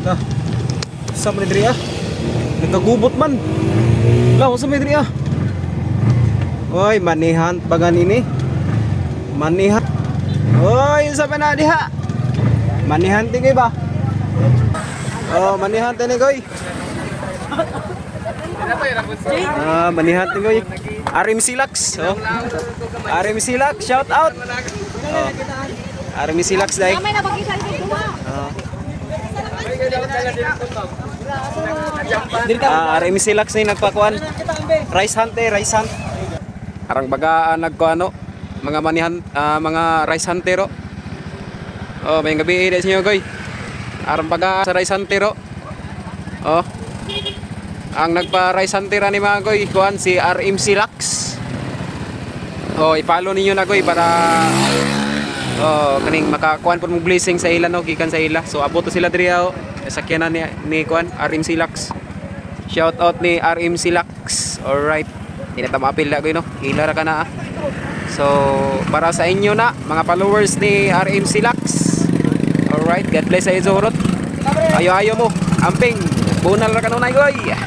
Ta. Sa man diri ah. Nagkagubot man. Law sa man diri ah. Oy, manihan pa ganini. Manihan. Oy, sa pa na diha. Manihan tingay ba? Oh, manihan tani goy. Manihan tingay. Arim Silax. Oh. Arim Silax, shout out. Oh. Arim Silax dai. May nabagisa ito duwa. Arim Silax ni nagpakuan. Rice hunt eh, rice hunt. Arang baga nagkuano mga manihan mga rice huntero. Oh, may gabi sa inyo goy. Arang baga sa rice huntero. Oh. Ang nagpa rice huntera ni mga goy kuan si RM Silax. Oh, i-follow ninyo na goy para kaning makakuan pud mo blessing sa ila no gikan sa ila. So abot to sila diri oh. Sakyanan ni kuan RM Silax. Shout out ni RM Silax. Alright. Hindi na tamapil na goy no. Ila ra ka na ah. So para sa inyo na mga followers ni RM Silax. Alright, God bless sa izorot. Ayo mo, amping. Bunal ra kanunay goy.